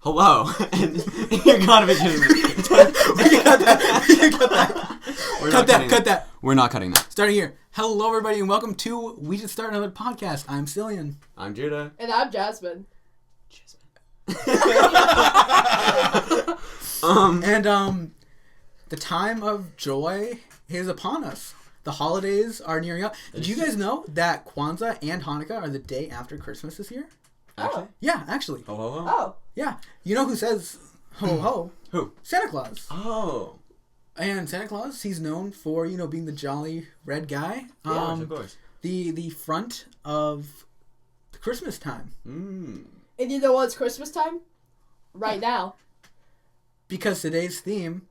Hello, and you gotta be kidding me. We can cut that. Cut that. We're not cutting that. Starting here. Hello, everybody, and welcome to We Should Start Another Podcast. I'm Cillian. I'm Judah. And I'm Jazmin. The time of joy is upon us. The holidays are nearing up. Did you guys know that Kwanzaa and Hanukkah are the day after Christmas this year? Actually? Yeah, actually. Ho, ho, ho. Oh. Yeah. You know who says ho ho? Who? Santa Claus. Oh. And Santa Claus, he's known for, being the jolly red guy. Yeah, of course. The front of the Christmas time. Mm. And you know what's Christmas time? Right now. Because today's theme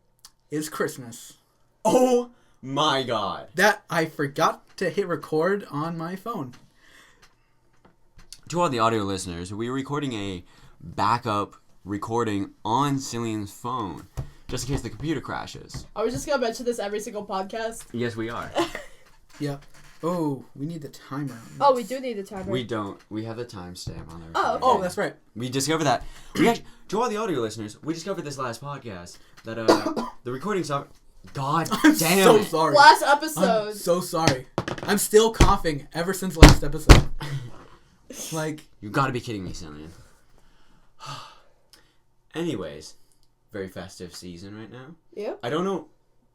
is Christmas. Oh my god. That I forgot to hit record on my phone. To all the audio listeners, we're recording a backup recording on Cillian's phone, just in case the computer crashes. Are we just going to mention this every single podcast? Yes, we are. Yep. Oh, we need the timer. Oh, we do need a timer. We don't. We have the timestamp on there. Oh, okay. Oh, that's right. We discovered that. To all the audio listeners, we discovered this last podcast that the recording software. God I'm damn so it. sorry. Last episode. I'm so sorry. I'm still coughing ever since last episode. You gotta be kidding me, Cillian. Anyways, very festive season right now. Yeah. I don't know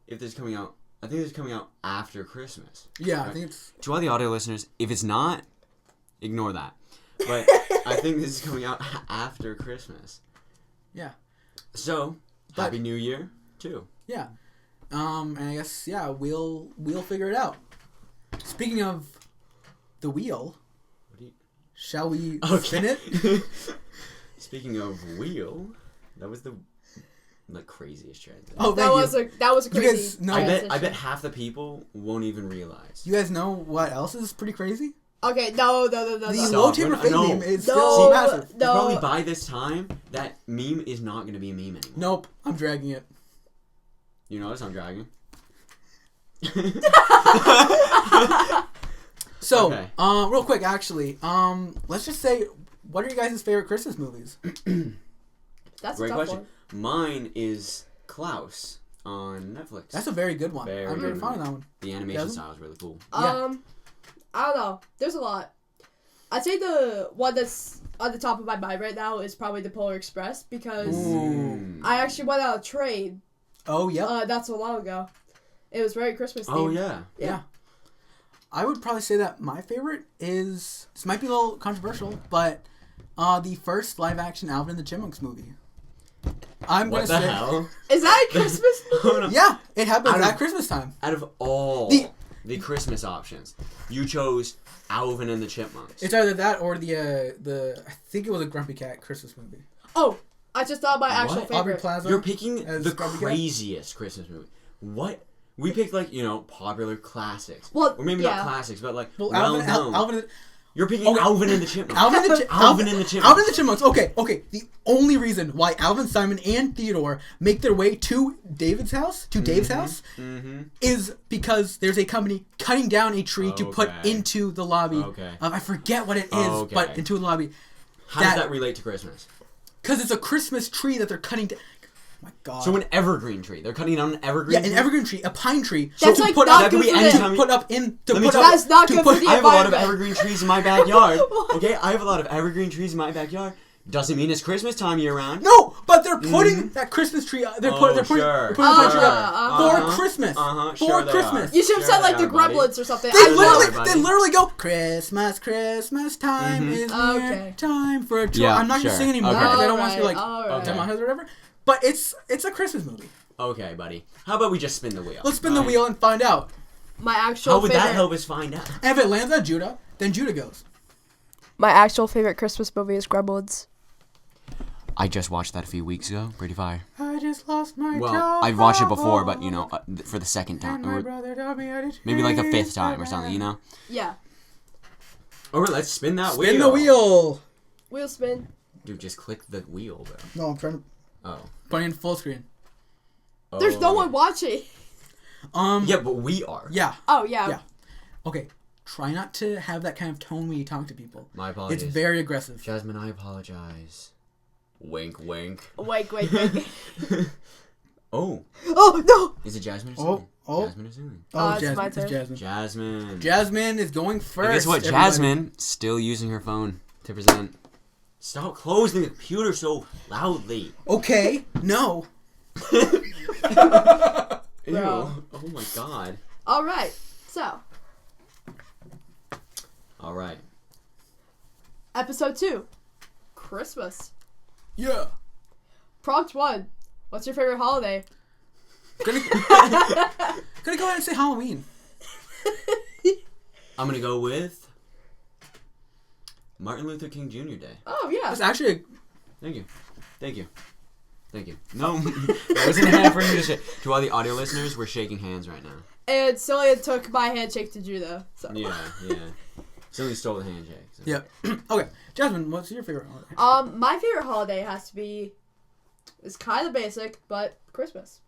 if this is coming out. I think this is coming out after Christmas. Yeah, right? I think it's... To all the audio listeners, if it's not, ignore that. But I think this is coming out after Christmas. Yeah. So, Happy New Year, too. Yeah. And I guess, we'll figure it out. Speaking of the wheel, shall we spin it? Speaking of wheel, that was the craziest transition. Oh, that was a crazy. You guys know, I bet half the people won't even realize. You guys know what else is pretty crazy? Okay, no. The low taper fake meme is still No, massive. no. Probably by this time, that meme is not going to be a meme anymore. Nope, I'm dragging it. You notice I'm dragging? So, okay. Real quick, actually, let's just say, what are your guys' favorite Christmas movies? That's Great a tough question. one. Mine is Klaus on Netflix. That's a very good one. Very I'm very good fond of that one. The animation Jazmin? style is really cool. Yeah. I don't know. There's a lot. I'd say the one that's on the top of my mind right now is probably the Polar Express because I actually went on a train. Oh, yeah. Not so long ago. It was very Christmas themed. Oh, yeah. Yeah. I would probably say that my favorite is, this might be a little controversial, but the first live-action Alvin and the Chipmunks movie. What the hell? Is that a Christmas movie? No. Yeah, it happens at Christmas time. Out of all the Christmas options, you chose Alvin and the Chipmunks. It's either that or the I think it was a Grumpy Cat Christmas movie. Oh, I just thought my actual What? favorite. Aubrey Plaza. You're picking as the Grumpy Cat? craziest Christmas movie. What? We picked, popular classics. Well, or maybe yeah. not classics, but, Alvin well-known. and You're picking Okay. Alvin and the Chipmunks. Alvin and the Chipmunks. Alvin and the Chipmunks. Okay. The only reason why Alvin, Simon, and Theodore make their way to Dave's house, is because there's a company cutting down a tree to put into the lobby. Okay. I forget what it is, but into the lobby. How does that relate to Christmas? Because it's a Christmas tree that they're cutting down. Oh my God. So an evergreen tree. They're cutting down an evergreen tree? an evergreen tree, a pine tree. That's to like put not up, good for anytime the... you- That's not good for the I have a lot of environment. evergreen trees in my backyard. Okay, I have a lot of evergreen trees in my backyard. Doesn't mean it's Christmas time year round. No, but they're putting that Christmas tree. They're putting that tree up for Christmas. Sure For Christmas. You should have said like the buddy. Gremlins or something. They buddy. literally go Christmas time is near. Okay. Time for a tour. Yeah, I'm not gonna sure. sing anymore Okay. because I don't want to be like Alright. Demon Hunter or whatever. But it's a Christmas movie. Okay, buddy. How about we just spin the wheel? Let's spin the wheel and find out. My actual How would favorite... that help us find out? And if it lands on Judah, then Judah goes. My actual favorite Christmas movie is Gremlins. I just watched that a few weeks ago. Pretty fire. I just lost my Well, job. I've watched it before, but, for the second And time. my Or brother told me I did maybe like the fifth time or something, Yeah. Alright, let's spin that wheel. Spin the wheel. Wheel spin. Dude, just click the wheel, bro. No, I'm trying to Oh. put it in full screen. There's no one watching. Yeah, but we are. Yeah. Oh, yeah. Yeah. Okay. Try not to have that kind of tone when you talk to people. My apologies. It's very aggressive. Jazmin, I apologize. Wink, wink. Wink, wink, wink. Oh. Oh, no! Is it Jazmin or Oh, Cillian? oh. Jazmin or Cillian? Oh, it's Jazmin. my It's turn. Jazmin. Jazmin. Jazmin is going first. And guess what? everybody. Jazmin still using her phone to present. Stop closing the computer so loudly. Okay, no. Ew. Bro. Oh my god. Alright, so, Alright. episode 2. Christmas. Yeah. Prompt 1. What's your favorite holiday? Gonna go ahead and say Halloween. I'm gonna go with Martin Luther King Jr. Day. Oh, yeah. It's actually Thank you. Thank you. Thank you. No, that wasn't a hand for you to shake. To all the audio listeners, we're shaking hands right now. And Cillian took my handshake to Drew, though. So. Yeah. Somebody stole the handshake. So. yeah. Okay, Jazmin, what's your favorite holiday? My favorite holiday has to be, it's kind of basic, but Christmas.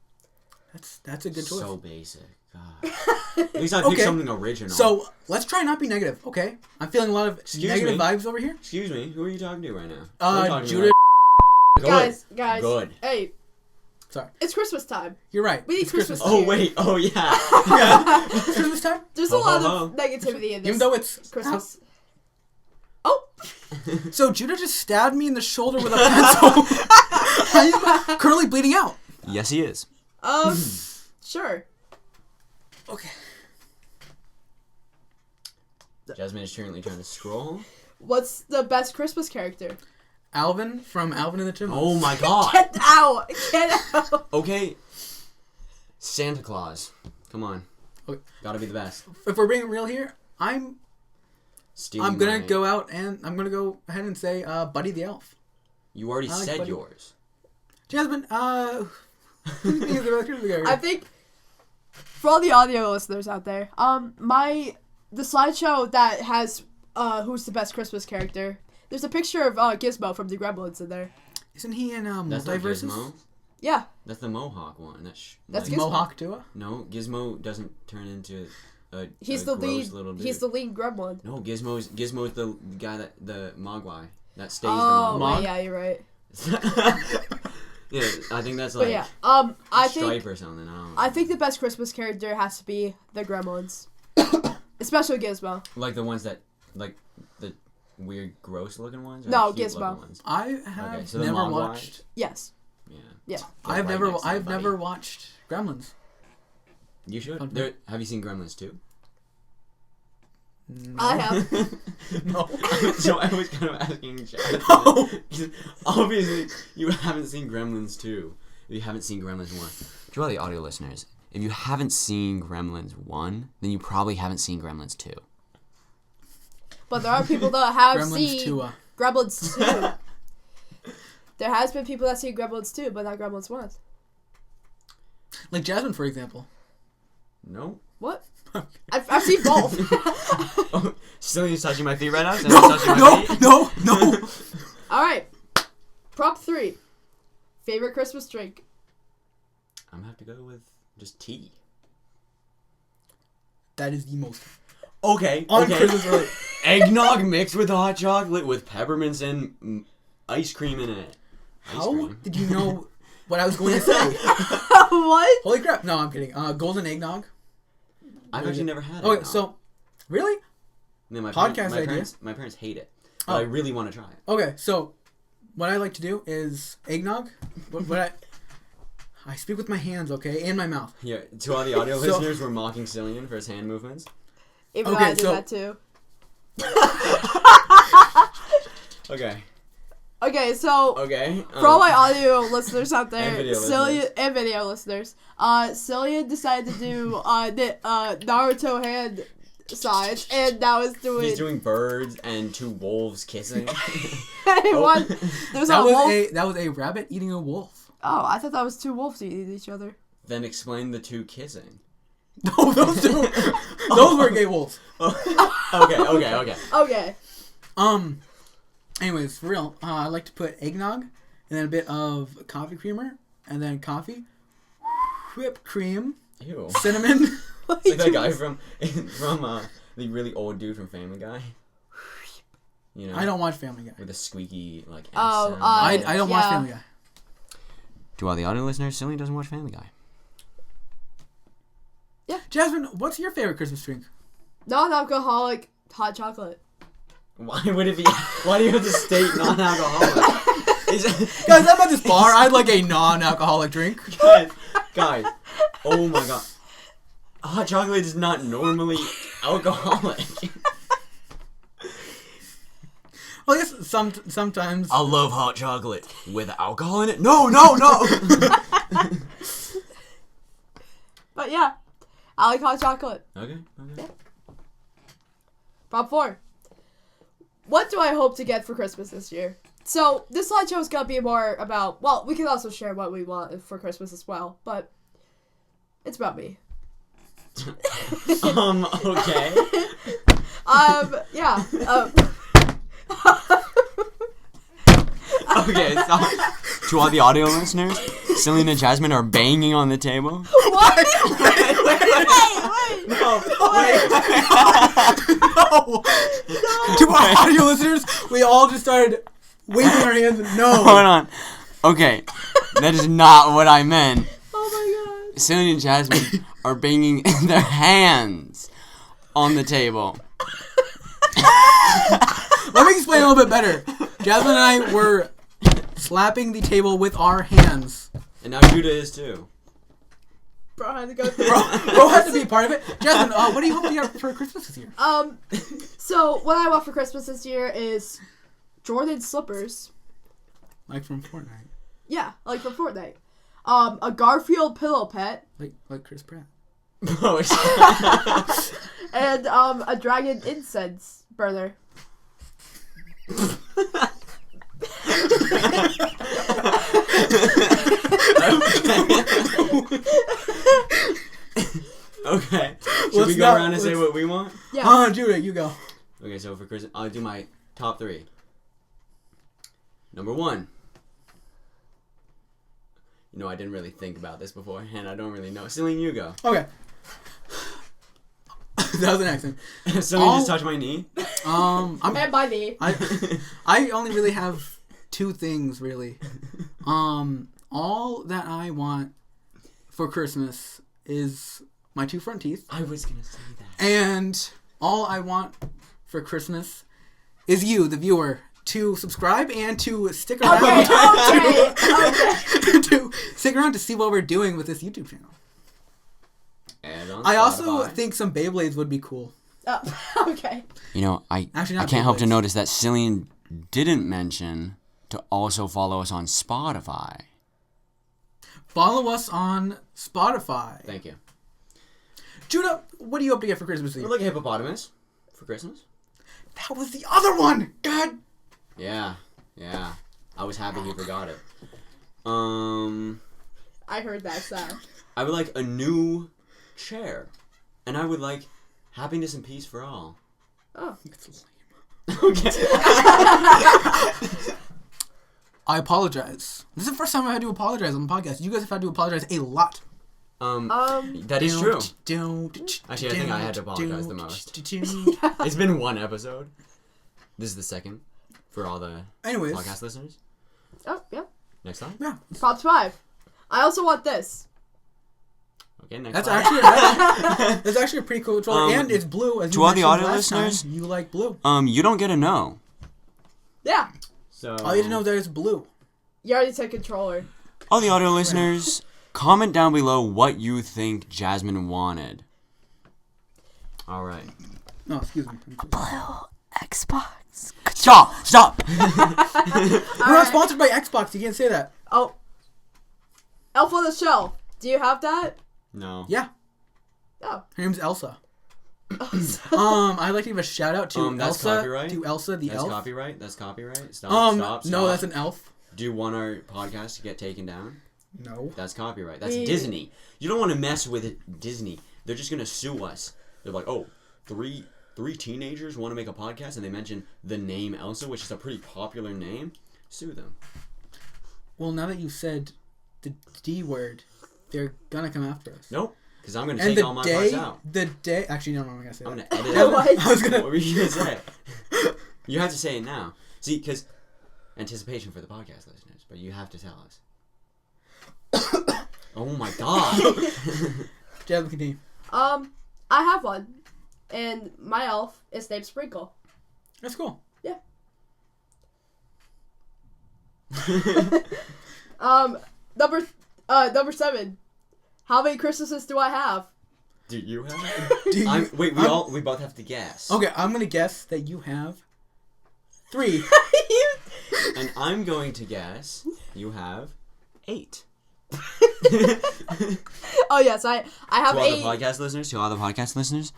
That's a good choice. So basic. God. At least I picked Okay. something original. So let's try not be negative, okay? I'm feeling a lot of negative me. vibes over here. Excuse me, who are you talking to right now? Who are you talking to Judah. right- Guys. Good. Hey, Sorry, it's Christmas time. you're right. We need It's Christmas. Oh wait. Oh yeah. Yeah, it's Christmas time. There's Ho, a lot ho, of negativity in this Even though it's Christmas. Oh! So Judah just stabbed me in the shoulder with a pencil. I am currently bleeding out. Yes, he is. Sure. Okay. Jazmin is currently trying to scroll. What's the best Christmas character? Alvin from Alvin and the Chipmunks. Oh my god. Get out! Get out! Okay. Santa Claus. Come on. Okay. Gotta be the best. If we're being real here, I'm Stealing gonna my- go out and I'm gonna go ahead and say Buddy the Elf. You already I like said Buddy. yours. Jasmine, who do you think is the best Christmas character? I think, for all the audio listeners out there, the slideshow that has who's the best Christmas character, there's a picture of Gizmo from the Gremlins in there. Isn't he in That's not Multiverses? Gizmo. Yeah. That's the Mohawk one. That's Like Gizmo. Mohawk Tua? No, Gizmo doesn't turn into a He's a the gross lead. little dude. He's the lead Gremlin. No, Gizmo's the guy the Mogwai that stays Oh, the Mog. wait, yeah, you're right. Mogwai. Yeah, I think that's But like yeah, I Stripe think or something. I don't know. I think the best Christmas character has to be the Gremlins, especially Gizmo. Like the ones that like the weird, gross looking ones. Or No, the cute Gizmo. looking ones? I have Okay, so the never Mogwai? watched. Yes. Yeah. Yeah. Get I've right never next to I've the buddy. never watched Gremlins. You should. Okay. Have you seen Gremlins 2? No. I have. No. So I was kind of asking Chad. No. Obviously, you haven't seen Gremlins 2. If you haven't seen Gremlins 1. To all the audio listeners, if you haven't seen Gremlins 1, then you probably haven't seen Gremlins 2. But there are people that have Gremlins seen Tua. Gremlins 2. There has been people that see Gremlins 2, but not Gremlins 1. Like Jasmine, for example. No? What? I've seen both. Oh, Cillian's touching my feet right now? No, Cillian's touching my feet? no. All right. Prop 3. Favorite Christmas drink? I'm gonna have to go with just tea. That is the most Okay, on okay. Christmas related. Eggnog mixed with hot chocolate with peppermints and ice cream in it. Ice How cream. did you know what I was going to say? What? Holy crap! No, I'm kidding. Golden eggnog. I've actually never had it. Okay, so really? No, my podcast idea. My parents hate it, but Oh. I really want to try it. Okay, so what I like to do is eggnog. What I speak with my hands, okay, and my mouth. Yeah, to all the audio So- listeners, we're mocking Cillian for his hand movements. Even though Okay, I do so- that too. Okay. Okay, so Okay. for all my audio listeners out there, And video Cillian and video listeners, Cillian decided to do the Naruto hand signs, and now is doing. He's doing birds and two wolves kissing. one. There's That a was wolf. that was a rabbit eating a wolf. Oh, I thought that was two wolves eating each other. Then explain the two kissing. No, those two, those were gay wolves. Okay. Okay. Anyways, for real, I like to put eggnog and then a bit of coffee creamer and then coffee, whipped cream, Ew. cinnamon. It's like that guy from the really old dude from Family Guy. You know, I don't watch Family Guy. with a squeaky like. Oh, sound. I don't watch yeah. Family Guy. To all the audio listeners, Cillian doesn't watch Family Guy. Jazmin, what's your favorite Christmas drink? Non-alcoholic hot chocolate. Why would it be? Why do you have to state non-alcoholic? Guys, I'm at this bar. I'd like a non-alcoholic drink. guys, oh my god, hot chocolate is not normally alcoholic. Well, I guess sometimes. I love hot chocolate with alcohol in it. No, no, no. But yeah, I like hot chocolate. Okay. Prop 4. What do I hope to get for Christmas this year? So, this slideshow is going to be more about, well, we can also share what we want for Christmas as well, but it's about me. Okay. Yeah. Okay, so to all the audio listeners, Cillian and Jazmin are banging on the table. What? Wait. No, No. To our audio listeners, we all just started waving our hands. No. Hold on. Okay, that is not what I meant. Oh my Cillian and Jazmin are banging their hands on the table. Let me explain a little bit better. Jazmin and I were slapping the table with our hands. And now Judah is too. Bro, I had to go through Bro had to be a part of it. Jazmin, what do you hope to get for Christmas this year? So, what I want for Christmas this year is Jordan slippers. Like from Fortnite. Yeah, like from Fortnite. A Garfield pillow pet. Like Chris Pratt. Oh, And a dragon incense burner. Okay. Should Let's we go not- around and say what we want? Yeah. Judah, you go. Okay, so for Christmas, I'll do my top 3. Number 1. You know, I didn't really think about this beforehand. I don't really know. Cillian, you go. Okay. That was an accent. Cillian just touched my knee. And by me. I only really have 2 things really. All that I want for Christmas is my 2 front teeth. I was gonna say that. And all I want for Christmas is you, the viewer, to subscribe and to stick around. Okay. To stick around to see what we're doing with this YouTube channel. And on I also Spotify. think some Beyblades would be cool. Okay. You know, I Actually, not can't help to Beyblades. notice that Cillian didn't mention to also follow us on Spotify. Follow us on Spotify. Thank you. Judah, what do you hope to get for Christmas this We're year? like a hippopotamus for Christmas. That was the other one! God! Yeah. I was happy he forgot it. I heard that sound. I would like a new chair, and I would like happiness and peace for all. Oh. Okay. I apologize. This is the first time I had to apologize on the podcast. You guys have had to apologize a lot. That is true. Actually, Actually, I think I had to apologize the most. It's been 1 episode. This is the second for all the Anyways. podcast listeners. Oh, yeah. Next time. Yeah. Prop 5. I also want this. Okay, next That's time. that's actually a pretty cool controller. And it's blue. As to you all the mentioned audio last time, listeners, you like blue. You don't get a no. Yeah. So All you have to know is that it's blue. You already said controller. all the audio listeners, comment down below what you think Jazmin wanted. All right. No, excuse me. Blue Xbox. Stop. We're not sponsored by Xbox. You can't say that. Oh. Elf on the Shelf. Do you have that? No. Yeah. Oh. Her name's Elsa. I'd like to give a shout out to That's Elsa. copyright? To Elsa the That's elf. copyright. That's copyright. Stop. No, that's an elf. Do you want our podcast to get taken down? No. That's copyright. That's Disney. You don't want to mess with Disney. They're just gonna sue us. They're like, oh, three teenagers want to make a podcast, and they mention the name Elsa, which is a pretty popular name. Sue them. Well, now that you said the D word, they're gonna come after us. Nope. Because I'm gonna And take all my parts out. the day. Actually, no, I'm not gonna say I'm that. gonna edit What? out. I was gonna. What were you gonna say? You have to say it now. See, because anticipation for the podcast listeners, but you have to tell us. Oh my god. Jazmin, continue. I have one, and my elf is named Sprinkle. That's cool. Yeah. Number 7. How many Christmases do I have? Do you have? Wait, we both have to guess. Okay, I'm gonna guess that you have 3. And I'm going to guess you have 8. Oh yes, I have to all 8. the podcast listeners,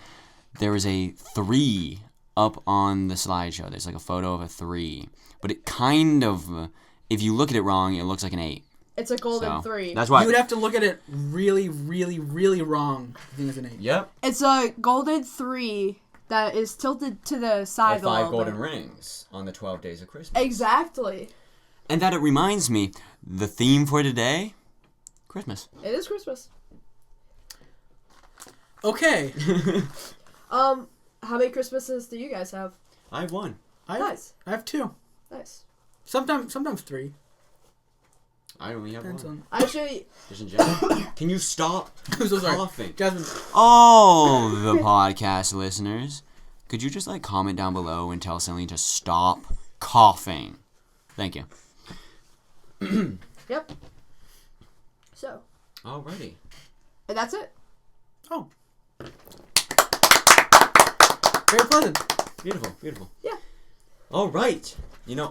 there is a 3 up on the slideshow. There's like a photo of a 3, but it kind of, if you look at it wrong, it looks like an 8. It's a golden 3. That's why you would have to look at it really, really, really wrong. I think it's an 8. Yep. It's a golden 3 that is tilted to the side like a 5 little golden bit. rings on the 12 days of Christmas. Exactly. And that it reminds me, the theme for today, Christmas. It is Christmas. Okay. How many Christmases do you guys have? I have 1. Nice. I have 2. Nice. Sometimes 3. I only have Depends 1. Actually, Just in general. Can you stop I'm so sorry. coughing? Jazmin. Oh, the podcast listeners. Could you just comment down below and tell Cillian to stop coughing? Thank you. yep. So, Alrighty. and that's it. Oh. Very pleasant. Beautiful. Yeah. Alright.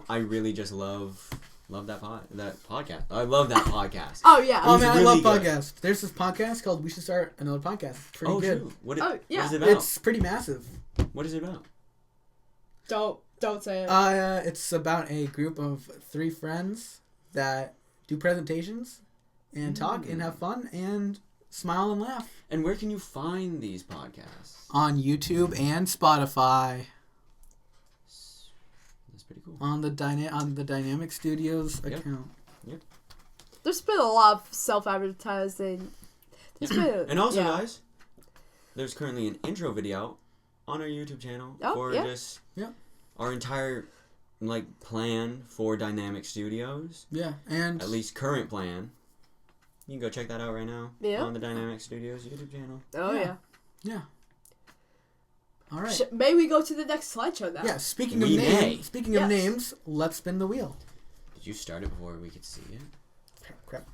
I really just love that podcast. I love that podcast. Oh yeah. Oh was man, I really love good. podcasts. There's this podcast called We Should Start Another Podcast. It's pretty good. Shoot. Oh, yeah. What is it about? It's pretty massive. What is it about? Don't say it. It's about a group of 3 friends that do presentations and talk and have fun and smile and laugh. And where can you find these podcasts? On YouTube and Spotify. That's pretty cool. On the Dynamic Studios Yep. account. There's been a lot of self-advertising. There's been, And also, yeah. guys, there's currently an intro video on our YouTube channel for yeah. just Yeah. our entire plan for Dynamic Studios. Yeah, and At least current plan. You can go check that out right now Yeah. on the Dynamic Studios YouTube channel. Oh Yeah. yeah. yeah. All right. May we go to the next slideshow now? Yeah. Speaking of We may. names, Yes. let's spin the wheel. Did you start it before we could see it? Crap.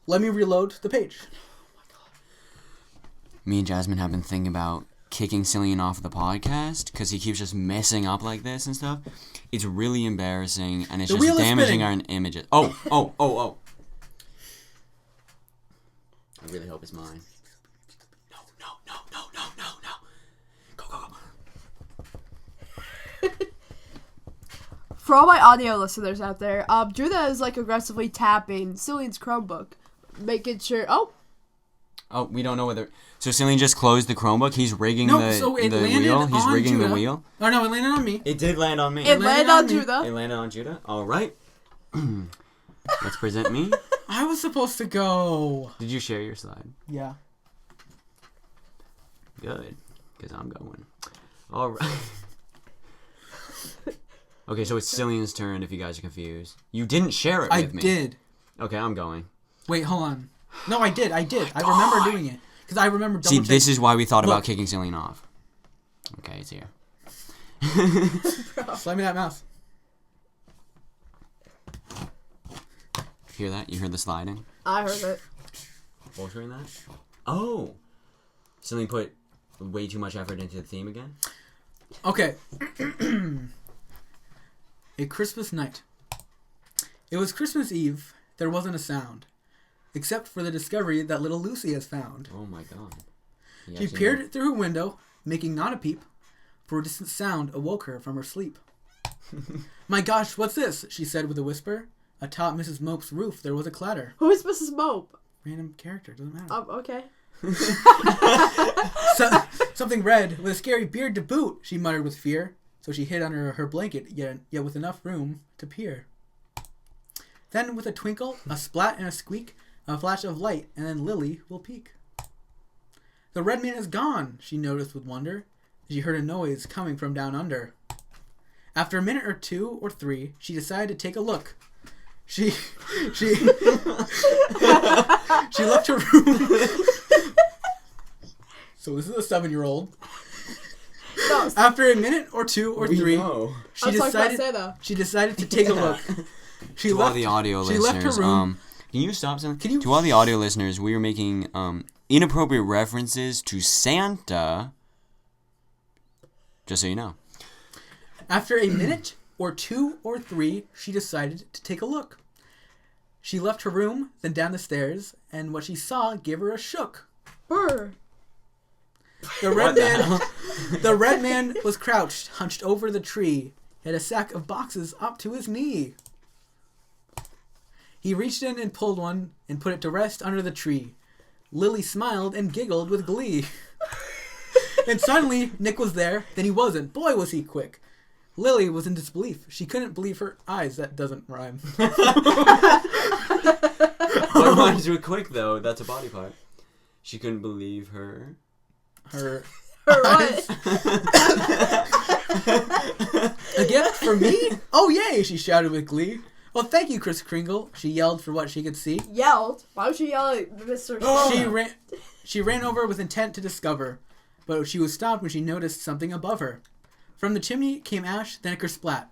Let me reload the page. Me and Jazmin have been thinking about kicking Cillian off the podcast because he keeps just messing up like this and stuff. It's really embarrassing and it's The wheel just is damaging spinning. our images. Oh. I really hope it's mine. No. Go. For all my audio listeners out there, Judah is aggressively tapping Cillian's Chromebook, making sure. Oh, we don't know whether... So Cillian just closed the Chromebook. He's rigging No, the so it the landed wheel. He's on rigging Judah. the wheel. Oh no, it landed on me. It did land on me. It landed on Judah. It landed on Judah. All right. Let's present me. I was supposed to go. Did you share your slide? Yeah. Good, because I'm going. All right. Okay, so it's Cillian's turn if you guys are confused. You didn't share it with me. I did. Okay, I'm going. Wait, hold on. No, I did. I remember doing it. Because I remember double See, this checking. is why we thought about Look. kicking Cillian off. Okay, it's here. Slide me that mouse. Hear that? You heard the sliding? I heard it. Full screen that? Oh! Cillian put way too much effort into the theme again? Okay. A Christmas night. It was Christmas Eve. There wasn't a sound. Except for the discovery that little Lucy has found. Oh my god. She peered through her window, making not a peep, for a distant sound awoke her from her sleep. My gosh, what's this? She said with a whisper. Atop Mrs. Mope's roof there was a clatter. Who is Mrs. Mope? Random character, doesn't matter. Okay. Something red, with a scary beard to boot, she muttered with fear. So she hid under her blanket, yet with enough room to peer. Then with a twinkle, a splat and a squeak, a flash of light, and then Lily will peek. The red man is gone, she noticed with wonder. She heard a noise coming from down under. After a minute or 2 or 3, she decided to take a look. She left her room. So this is a 7-year-old. No, After a minute or 2 or 3, she decided to take a look. She To all the audio listeners, left her room. can you stop something? To all the audio listeners, we are making inappropriate references to Santa. Just so you know. After a minute or 2 or 3, she decided to take a look. She left her room, then down the stairs, and what she saw gave her a shook. Brr. The red man was crouched, hunched over the tree. He had a sack of boxes up to his knee. He reached in and pulled one and put it to rest under the tree. Lily smiled and giggled with glee. And suddenly, Nick was there, then he wasn't. Boy, was he quick. Lily was in disbelief. She couldn't believe her eyes. That doesn't rhyme. What rhymes with quick, though? That's a body part. She couldn't believe her What? A gift for me? Oh, yay, she shouted with glee. Well, thank you, Kris Kringle, she yelled for what she could see. Yelled? Why would she yell at Mr. She ran over with intent to discover, but she was stopped when she noticed something above her. From the chimney came ash, then a kersplat.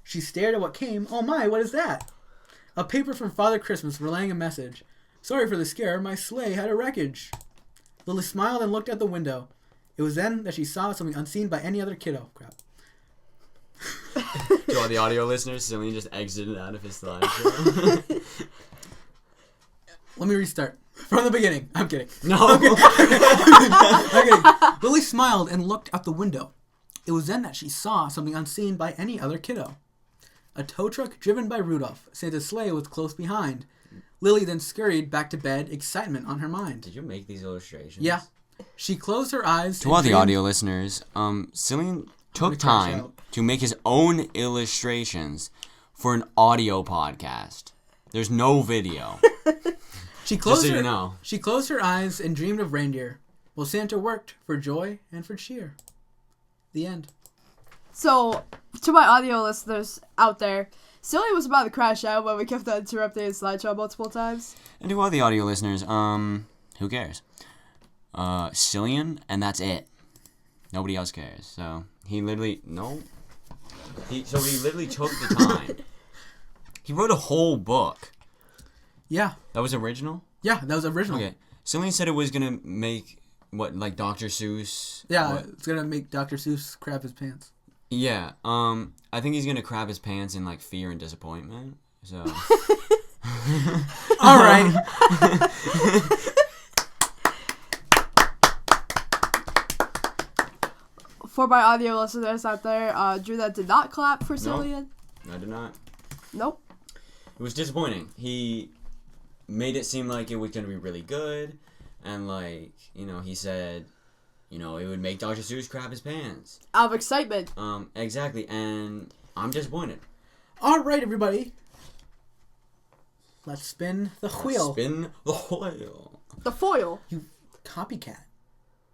She stared at what came. Oh my, what is that? A paper from Father Christmas relaying a message. Sorry for the scare, my sleigh had a wreckage. Lily smiled and looked at the window. It was then that she saw something unseen by any other kiddo. Crap. To all the audio listeners, Cillian just exited out of his slideshow. Let me restart. From the beginning. I'm kidding. No. I'm kidding. Lily smiled and looked out the window. It was then that she saw something unseen by any other kiddo. A tow truck driven by Rudolph. Santa's sleigh was close behind. Lily then scurried back to bed, excitement on her mind. Did you make these illustrations? Yeah. She closed her eyes. To all the audio listeners, Cillian took time to make his own illustrations for an audio podcast. There's no video. She closed Just so her, you know. She closed her eyes and dreamed of reindeer, while Santa worked for joy and for cheer. The end. So, to my audio listeners out there, Cillian was about to crash out, but we kept on interrupting his slideshow multiple times. And to all the audio listeners, who cares? Cillian, and that's it. Nobody else cares. So he literally He literally took the time. He wrote a whole book. Yeah. That was original? Yeah, that was original. Okay. Cillian said it was gonna make like Dr. Seuss. Yeah, what? it's gonna make Dr. Seuss crap his pants. Yeah. I think he's gonna crap his pants in like fear and disappointment. So. All right. For my audio listeners out there, Drew that did not clap for Cillian. I did not. Nope. It was disappointing. He made it seem like it was going to be really good. And, like, he said, it would make Dr. Seuss crap his pants. Out of excitement. Exactly. And I'm disappointed. All right, everybody. Let's spin the wheel. Spin the wheel. The foil. You copycat.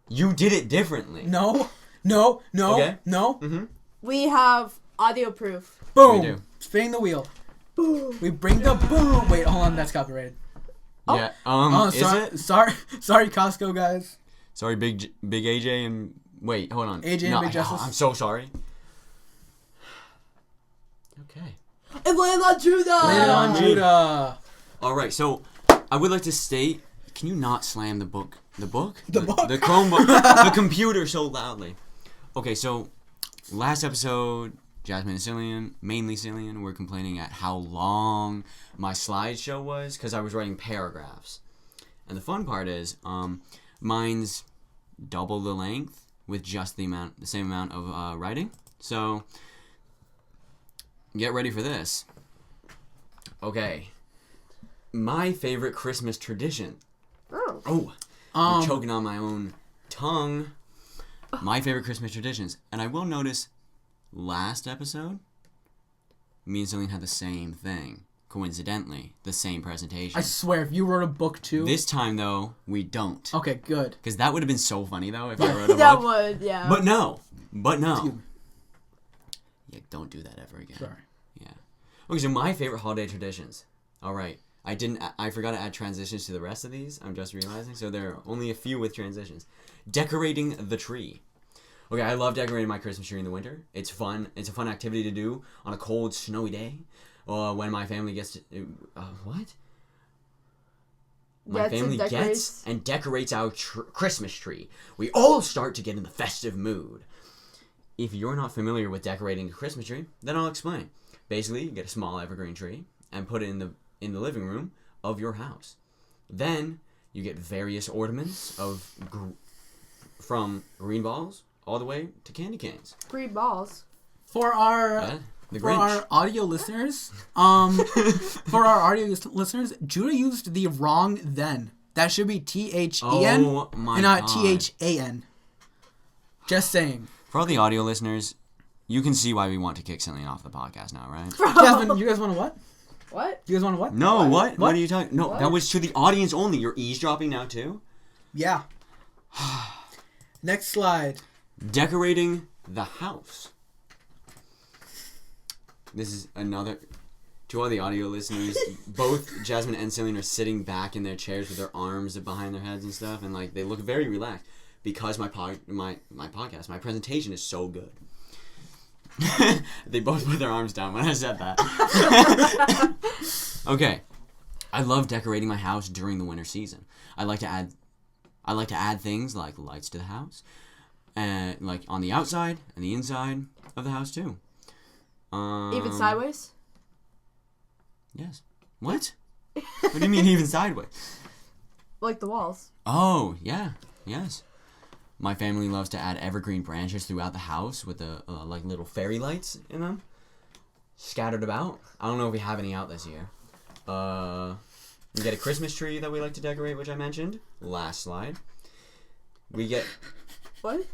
You did it differently. No. Okay. No. Mm-hmm. We have audio proof. Boom. We do. Spinning the wheel. Boom. We bring the boom. Wait, hold on. That's copyrighted. Yeah. Is it? Sorry, Costco guys. Sorry, Big AJ and... Wait, hold on. AJ and Big Justice. I'm so sorry. Okay. And land on Judah! Land on Judah. All right, so I would like to state... Can you not slam the book? The book? The book? The Chromebook. The computer so loudly. Okay, so last episode, Jazmin and Cillian, mainly Cillian, were complaining at how long my slideshow was because I was writing paragraphs. And the fun part is, mine's double the length with just the same amount of writing. So get ready for this. Okay. My favorite Christmas tradition. Oh, I'm choking on my own tongue. My favorite Christmas traditions. And I will notice, last episode, me and Cillian had the same thing. Coincidentally, the same presentation. I swear, if you wrote a book too. This time, though, we don't. Okay, good. Because that would have been so funny, though, if I wrote a That book. would, yeah. But no. Yeah, don't do that ever again. Sorry. Yeah. Okay, so my favorite holiday traditions. All right. I forgot to add transitions to the rest of these. I'm just realizing. So there are only a few with transitions. Decorating the tree. Okay, I love decorating my Christmas tree in the winter. It's fun. It's a fun activity to do on a cold, snowy day. When my family gets to... what? My family gets and decorates our Christmas tree. We all start to get in the festive mood. If you're not familiar with decorating a Christmas tree, then I'll explain. Basically, you get a small evergreen tree and put it in the living room of your house. Then you get various ornaments from green balls all the way to candy canes. Green balls. For our audio listeners, Judah used the wrong then. That should be THEN and not THAN. Just saying. For all the audio listeners, you can see why we want to kick Cillian off the podcast now, right? Jazmin, you guys want to what? What? You guys want to what? No, what? What are you talking? No, that was to the audience only. You're eavesdropping now too? Yeah. Next slide. Decorating the house. This is another... To all the audio listeners, both Jazmin and Cillian are sitting back in their chairs with their arms behind their heads and stuff, and like they look very relaxed because my podcast, my presentation is so good. They both put their arms down when I said that. Okay, I love decorating my house during the winter season. I like to add things like lights to the house, and like on the outside and the inside of the house too. Even sideways? Yes. What? What do you mean even sideways? Like the walls. Oh, yeah. Yes. My family loves to add evergreen branches throughout the house with the like little fairy lights in them, scattered about. I don't know if we have any out this year. We get a Christmas tree that we like to decorate, which I mentioned last slide. We get... What?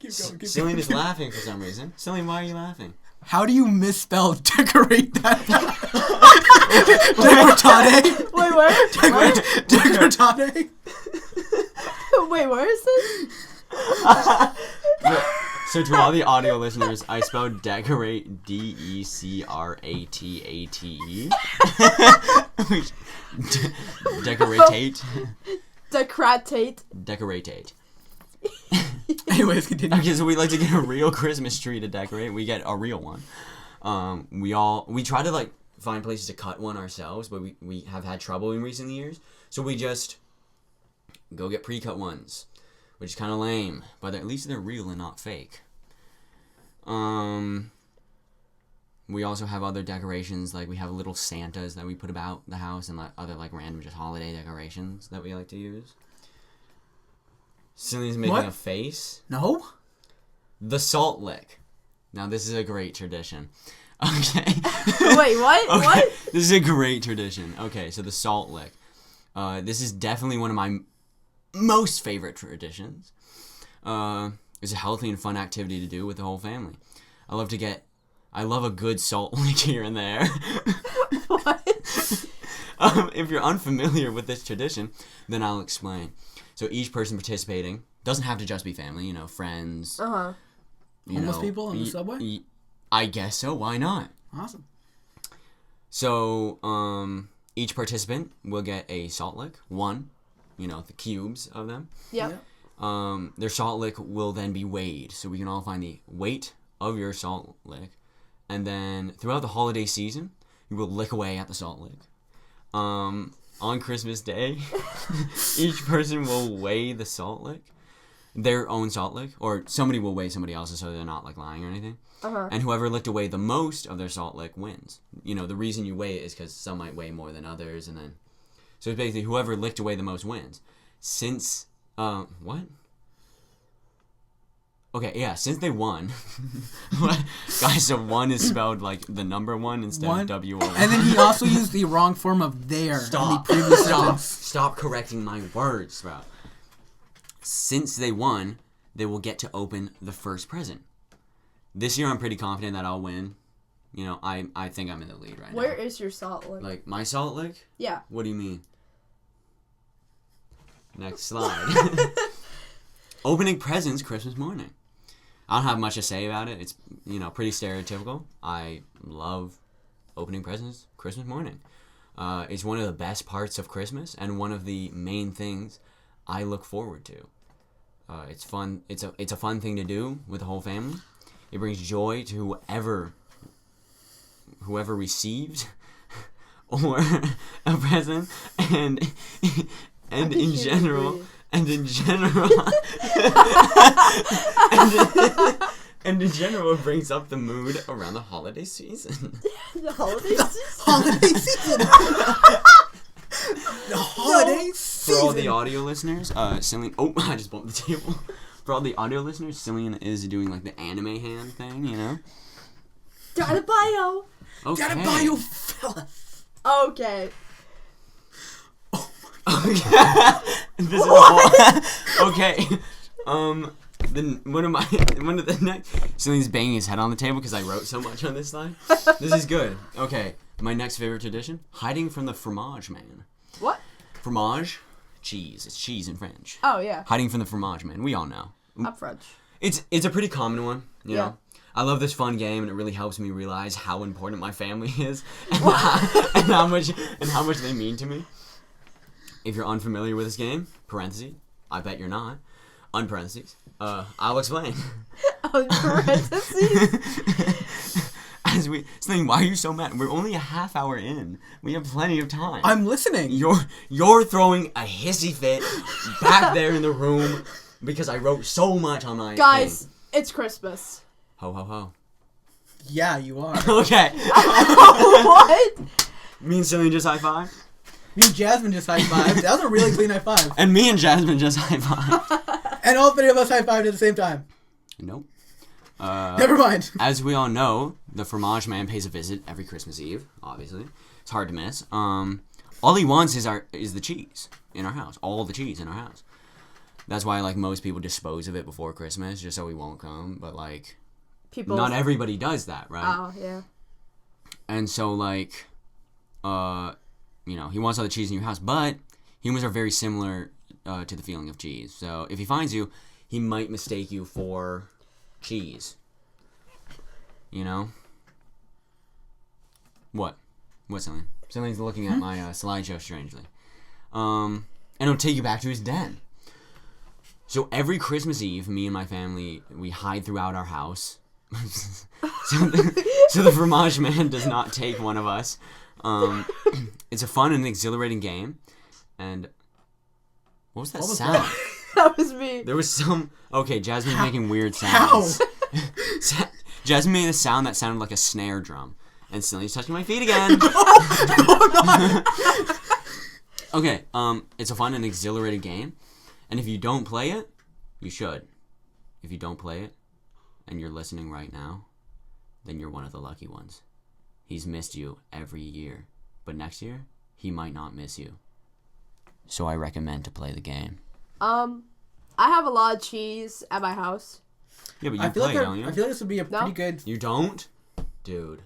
Keep going. Cillian is laughing for some reason. Cillian, why are you laughing? How do you misspell decorate that? Decoratate? Wait, where? Decoratate? Wait, where is this? So to all the audio listeners, I spelled decorate Decratate. Decoratate. Decoratate. Anyways, continue. Okay, so we like to get a real Christmas tree to decorate. We get a real one. We try to like find places to cut one ourselves, but we have had trouble in recent years. So we just go get pre-cut ones, which is kind of lame, but at least they're real and not fake. We also have other decorations, like we have little Santas that we put about the house and like other like random just holiday decorations that we like to use. Cillian's making a face. No? The salt lick. Now this is a great tradition. Okay. Wait, what? Okay. What? This is a great tradition. Okay, so the salt lick. This is definitely one of my most favorite traditions. It's a healthy and fun activity to do with the whole family. I love a good salt lick here and there. What? If you're unfamiliar with this tradition, then I'll explain. So each person participating doesn't have to just be family, friends. Uh-huh. Homeless people on the subway? I guess so. Why not? Awesome. So, each participant will get a salt lick. One, the cubes of them. Yep. Their salt lick will then be weighed, so we can all find the weight of your salt lick. And then, throughout the holiday season, you will lick away at the salt lick. On Christmas Day, each person will weigh the salt lick, their own salt lick, or somebody will weigh somebody else's so they're not like lying or anything. Uh-huh. And whoever licked away the most of their salt lick wins. The reason you weigh it is because some might weigh more than others, and then so it's basically whoever licked away the most wins. Since what? Okay, yeah, since they won. Guys, so one is spelled like the number one instead of W-O-1. And then he also used the wrong form of there in the previous sentence. Stop correcting my words, bro. Since they won, they will get to open the first present. This year I'm pretty confident that I'll win. I think I'm in the lead right now. Where is your salt lick? Like, my salt lick? Yeah. What do you mean? Next slide. Opening presents Christmas morning. I don't have much to say about it. It's, pretty stereotypical. I love opening presents Christmas morning. It's one of the best parts of Christmas and one of the main things I look forward to. It's fun. It's a fun thing to do with the whole family. It brings joy to whoever receives or a present, and in general, and in general, it brings up the mood around the holiday season. The holiday season. Holiday season. The holiday For all the season. audio listeners, Cillian. Oh, I just bumped the table. For all the audio listeners, Cillian is doing like the anime hand thing, Gotta bio. Okay. Gotta buy you, fella. Okay. Okay. This is a whole. Okay. Then one of the next. Cillian's banging his head on the table because I wrote so much on this slide. This is good. Okay. My next favorite tradition: hiding from the fromage man. What? Fromage, cheese. It's cheese in French. Oh yeah. Hiding from the fromage man. We all know. I'm French. It's a pretty common one, you Yeah. know. I love this fun game, and it really helps me realize how important my family is, and how much they mean to me. If you're unfamiliar with this game, parentheses, I bet you're not. Unparentheses, I'll explain. Parentheses. Why are you so mad? We're only a half hour in. We have plenty of time. I'm listening. You're throwing a hissy fit back there in the room because I wrote so much on my Guys, thing. it's Christmas. Ho ho ho. Yeah, you are. Okay. What? Me and Cillian just high five. Me and Jazmin just high-fived. That was a really clean high-five. And me and Jazmin just high five. And all three of us high-fived at the same time. Nope. Never mind. As we all know, the fromage man pays a visit every Christmas Eve. Obviously, it's hard to miss. All he wants is the cheese in our house. All the cheese in our house. That's why most people dispose of it before Christmas, just so he won't come. But People. not everybody does that, right? Oh yeah. And so he wants all the cheese in your house, but humans are very similar to the feeling of cheese. So if he finds you, he might mistake you for cheese. You know? What? What's something? Something's looking at my slideshow strangely. And it'll take you back to his den. So every Christmas Eve, me and my family, we hide throughout our house. so the fromage man does not take one of us. It's a fun and exhilarating game. And what was that sound? That was me. There was some. Okay, Jazmin's making weird sounds. How? Jazmin made a sound that sounded like a snare drum. And Cillian's touching my feet again. Okay, it's a fun and exhilarating game. And if you don't play it, you should. If you don't play it, and you're listening right now, then you're one of the lucky ones. He's missed you every year. But next year, he might not miss you. So I recommend to play the game. I have a lot of cheese at my house. Yeah, but you I feel play, don't you? I feel like this would be a No. pretty good... You don't? Dude.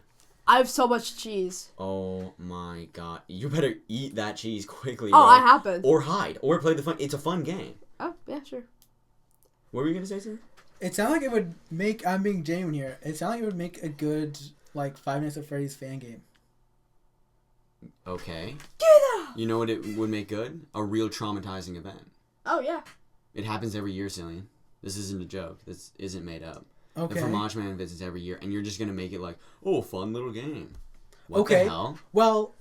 I have so much cheese. Oh my god. You better eat that cheese quickly, Oh, bro. I happen. Or hide. Or play the fun. It's a fun game. Oh, yeah, sure. What were you going to say, sir? It sounded like it would make... I'm being genuine here. It sounded like it would make a good, 5 Nights at Freddy's fan game. Okay. Get out! You know what it would make good? A real traumatizing event. Oh, yeah. It happens every year, Cillian. This isn't a joke. This isn't made up. Okay. The Fromage Man visits every year, and you're just going to make it fun little game. What Okay. the hell? Well,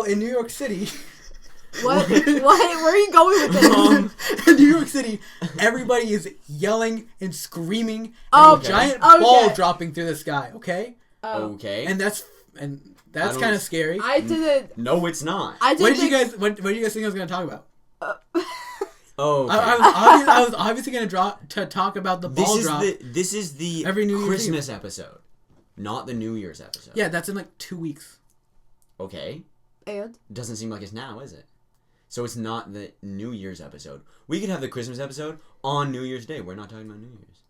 in New York City... What? Where are you going with this? In New York City, everybody is yelling and screaming Oh, and a giant okay. ball dropping through the sky, okay? Oh. Okay. And that's don't- kind of scary. I didn't. No, it's not. I What didn't. did you guys think I was going to talk about? Oh, okay. I was obviously going to talk about the ball drop. This is the Every New Year's Christmas episode, not the New Year's episode. Yeah, that's in 2 weeks. Okay. And? Doesn't seem like it's now, is it? So it's not the New Year's episode. We could have the Christmas episode on New Year's Day. We're not talking about New Year's.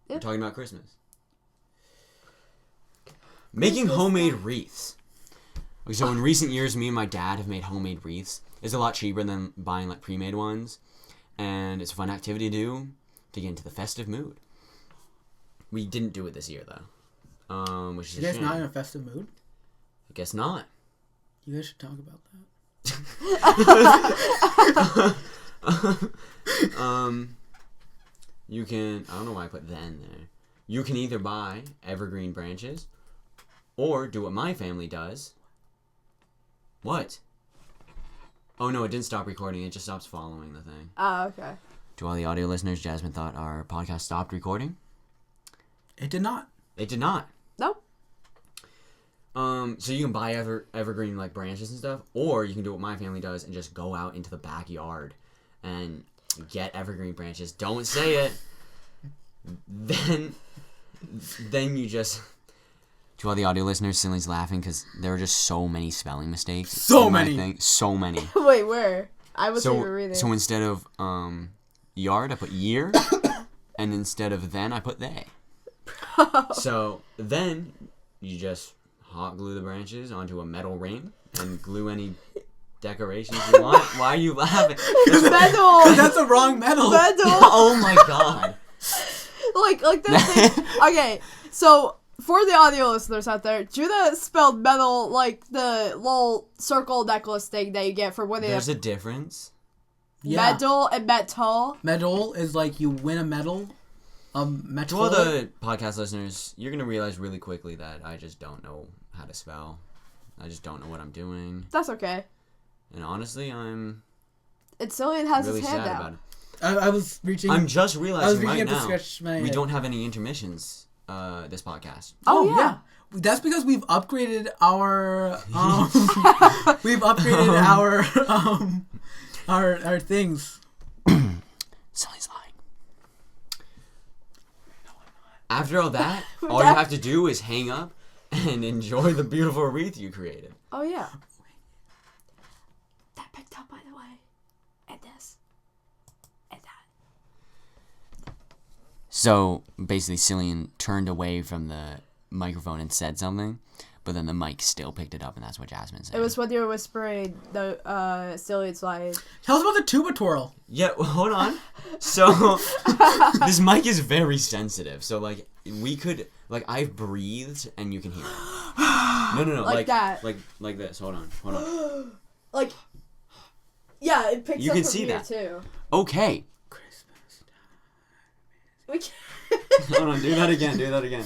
Yeah. We're talking about Christmas. Making homemade wreaths. Okay, so in recent years, me and my dad have made homemade wreaths. It's a lot cheaper than buying pre-made ones. And it's a fun activity to do to get into the festive mood. We didn't do it this year though. Which is You guys a shame. not in a festive mood? I guess not. You guys should talk about that. You can. I don't know why I put then there. You can either buy evergreen branches, or do what my family does. What? Oh no, it didn't stop recording. It just stops following the thing. Oh, okay. To all the audio listeners, Jazmin thought our podcast stopped recording. It did not. It did not. Nope. So you can buy evergreen like branches and stuff, or you can do what my family does and just go out into the backyard and get evergreen branches. Don't say it. Then you just. To all the audio listeners, Cillian's laughing because there were just so many spelling mistakes. So in my many. thing. So many. Wait, where? I wasn't even reading. So instead of yard, I put year, and instead of then, I put they. So then you just hot glue the branches onto a metal ring and glue any decorations you want. Why are you laughing? Metal. That's the wrong metal. Metal. Oh my god. like that thing. Okay, so for the audio listeners out there, Judah spelled metal like the little circle necklace thing that you get for winning There's a difference. Yeah. medal and metal. Medal is like you win a medal. To Metal. all the podcast listeners, you're gonna realize really quickly that I just don't know how to spell. I just don't know what I'm doing. That's okay. And honestly, I'm And Cillian has really his hand sad out. about it. I was reaching. I'm just I was realizing reaching right up to now scratch my. we don't have any intermissions this podcast. Oh, yeah. That's because we've upgraded our. We've upgraded our things. Cillian's lying. After all that, all you have to do is hang up and enjoy the beautiful wreath you created. Oh yeah. That picked up, by the way. And this. And that. So basically, Cillian turned away from the microphone and said something, but then the mic still picked it up, and that's what Jazmin said. It was when you were whispering the Cillian's line. Tell us about the tuba twirl. Yeah, well, hold on. So, this mic is very sensitive. So, like, we could, like, I've breathed and you can hear it. No. Like that. Like this. Hold on. Like, yeah, it picks You up can from see here that. too. Okay. We can- Hold on. Do that again.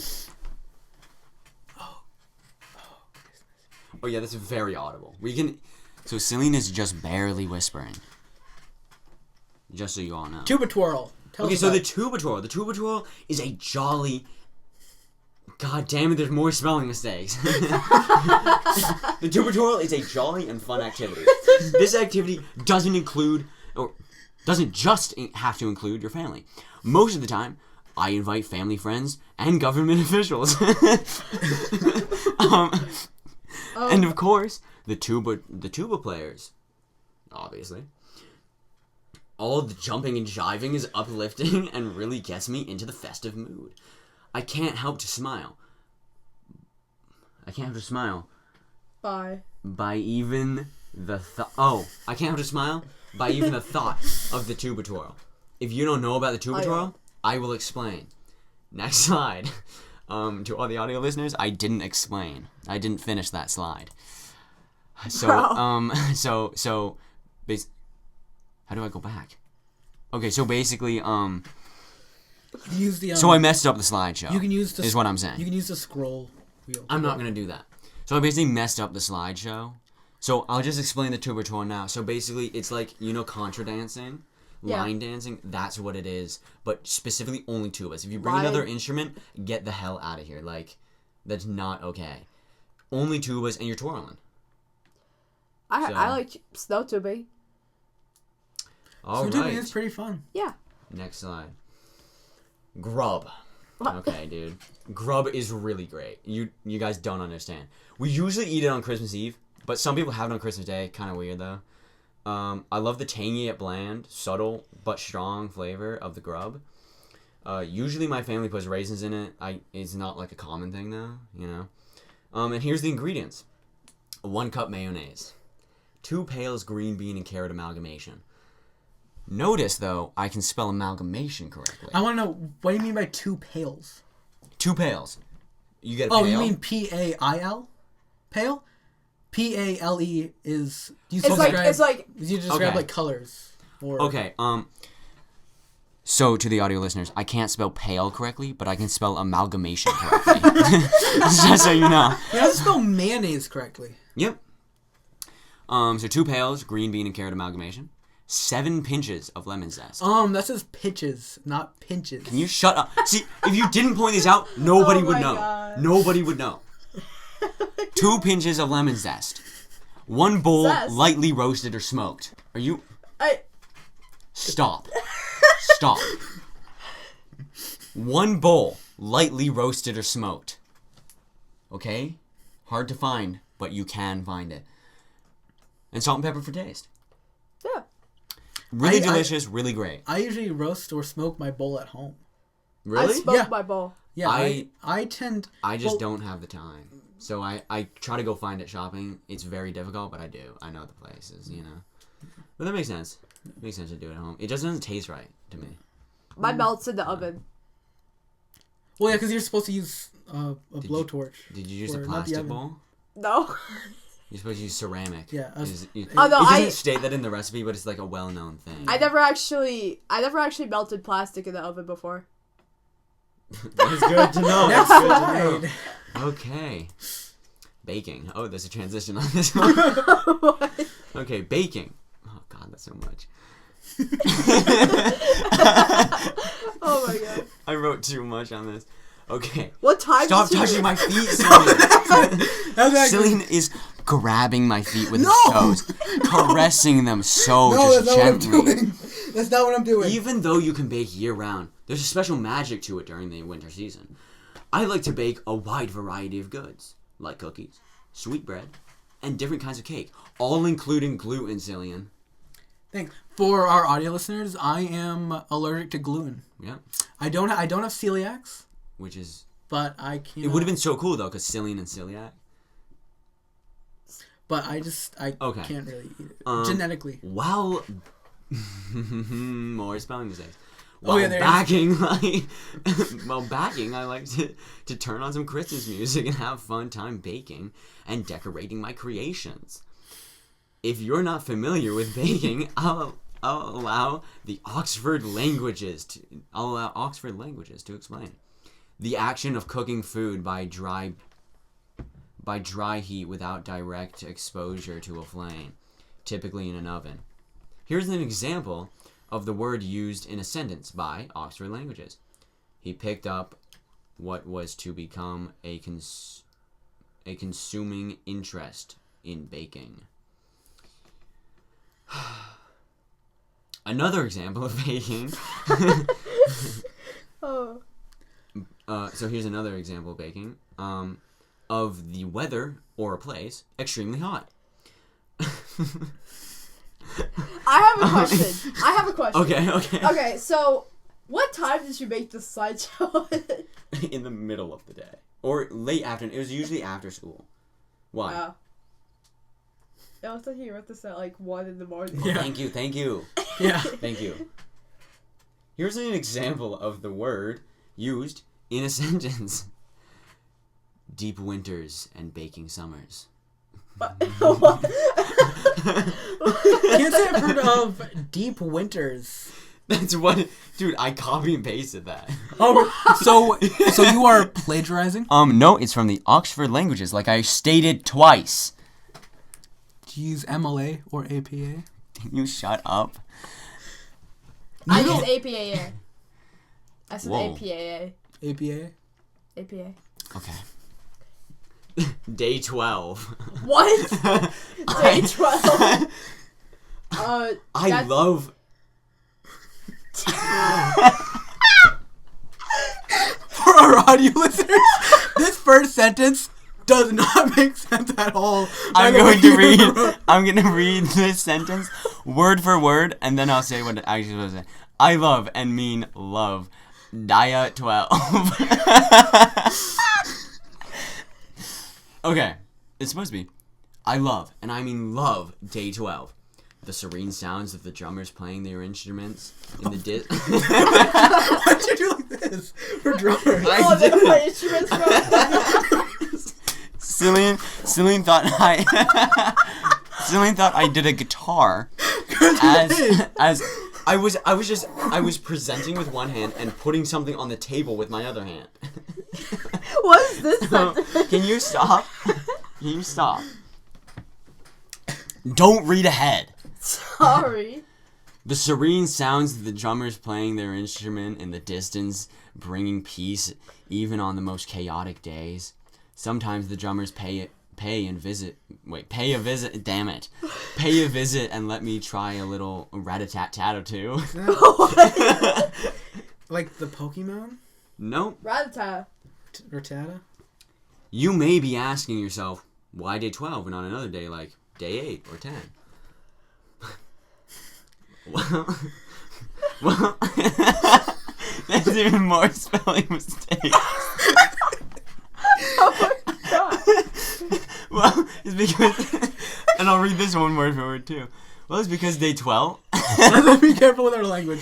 Oh, yeah, that's very audible. We can. So Cillian is just barely whispering. Just so you all know. Tuba twirl. Tell Okay, us so about the it. tuba twirl. The tuba twirl is a jolly. God damn it! There's more spelling mistakes. The tuba twirl is a jolly and fun activity. This activity doesn't just have to include your family. Most of the time, I invite family, friends, and government officials. And of course, the tuba players. Obviously. All the jumping and jiving is uplifting and really gets me into the festive mood. I can't help to smile. Bye. By even the I can't help to smile by even the thought of the tuba twirl. If you don't know about the tuba twirl, I will explain. Next slide. To all the audio listeners, I didn't explain. I didn't finish that slide. So, Bro. how do I go back? Okay, so basically, Use the. So I messed up the slideshow. You can use the. is what I'm saying. You can use the scroll wheel. I'm not gonna do that. So I basically messed up the slideshow. So I'll just explain the tuba twirl now. So basically, it's like, contra dancing, Yeah. line dancing. That's what it is. But specifically only tubas. If you bring another instrument, get the hell out of here. Like, that's not okay. Only tubas, and you're twirling. I like snow tubing. All So right. is pretty fun. Yeah. Next slide. Grub. What? Okay, dude. Grub is really great. You guys don't understand. We usually eat it on Christmas Eve, but some people have it on Christmas Day. Kind of weird, though. I love the tangy yet bland, subtle but strong flavor of the grub. Usually my family puts raisins in it. It's not like a common thing, though, And here's the ingredients. 1 cup mayonnaise. 2 pails green bean and carrot amalgamation. Notice, though, I can spell amalgamation correctly. I want to know, what do you mean by 2 pails? 2 pails. You get a Oh, pail. you mean PAIL? Pale? PALE is. Do you It's like describe? it's like You just describe Okay. like colors. Or, Okay. So to the audio listeners, I can't spell pale correctly, but I can spell amalgamation correctly. Just so you know. You have to spell mayonnaise correctly. Yep. So 2 pails, green bean and carrot amalgamation. 7 pinches of lemon zest. That says pitches, not pinches. Can you shut up? See, if you didn't point this out, nobody Oh would my know. God. Nobody would know. 2 pinches of lemon zest. 1 bowl Zest? lightly roasted or smoked. Are you... I Stop. Stop. 1 bowl lightly roasted or smoked. Okay? Hard to find, but you can find it. And salt and pepper for taste. yeah. Really I- delicious, really great. I usually roast or smoke my bowl at home. I Really? smoked Yeah. my bowl. Yeah, I tend. I just well, don't have the time. So I try to go find it shopping. It's very difficult, but I do. I know the places, you know. But that makes sense. It makes sense to do it at home. It just doesn't taste right to me. My melts in the oven. Well, yeah, because you're supposed to use a blowtorch. Did you use Or a not the plastic oven. bowl? No. You're supposed to use ceramic. Yeah, It Oh, no, doesn't I- state that in the recipe, but it's like a well-known thing. I never actually melted plastic in the oven before. That's good to know. Next That's good to know. slide. Okay. Baking. Oh, there's a transition on this one. Okay, baking. Oh God, that's so much. Oh my god. I wrote too much on this. Okay. What time Stop did you... touching my feet, Cillian. That's actually- Cillian is grabbing my feet with No! his toes, caressing them so No, that's just not what I'm gently. doing. That's not what I'm doing. Even though you can bake year-round, there's a special magic to it during the winter season. I like to bake a wide variety of goods, like cookies, sweetbread, and different kinds of cake, all including gluten, Cillian. Thanks. For our audio listeners, I am allergic to gluten. Yeah, I don't have celiacs, which is... but I can't. It would have been so cool, though, because Cillian and celiac. But I Okay. can't really eat it Genetically. genetically. While... More spelling mistakes. Oh, While yeah, there backing, I like to turn on some Christmas music and have fun time baking and decorating my creations. If you're not familiar with baking, I'll allow Oxford languages to explain. The action of cooking food by dry heat without direct exposure to a flame, typically in an oven. Here's an example of the word used in a sentence by Oxford Languages. He picked up what was to become a consuming interest in baking. Another example of baking. Oh. So here's another example of baking. Of the weather or a place extremely hot. I have a question. Okay. Okay, so what time did you make this slideshow? In the middle of the day or late afternoon. It was usually after school. Why? Wow. It looks like he wrote this at like 1 in the morning. Yeah. Thank you. Yeah. Thank you. Here's an example of the word used in a sentence. Deep winters and baking summers. What? Can't say I've heard of deep winters. That's what, dude. I copy and pasted that. Oh, so you are plagiarizing? No, it's from the Oxford Languages, like I stated twice. Do you use MLA or APA? Can you shut up? I use APA. I said Whoa. APA. APA? APA. Okay. Day 12. What? Day 12. I love. For our audio listeners, this first sentence does not make sense at all. I'm going to read this sentence word for word, and then I'll say what it actually supposed to say. I love and mean love. Dia 12. Okay. It's supposed to be I love and I mean love day 12. the serene sounds of the drummers playing their instruments in the Why'd you do like this for drummers? Oh, they play instruments from Cillian thought I did a guitar as I was presenting with one hand and putting something on the table with my other hand. What is this? Can you stop? Can you stop? Don't read ahead. Sorry. The serene sounds of the drummers playing their instrument in the distance, bringing peace even on the most chaotic days. Sometimes the drummers pay a visit. Damn it. Pay a visit and let me try a little rat-a-tat-tat or two. Like the Pokemon? Nope. Ratata. Rattata? You may be asking yourself, why day 12 and on another day like day 8 or 10? Well, there's even more spelling mistakes. Oh my god. Well, it's because, and I'll read this one word for word too. Well, it's because day 12. Be careful with our language.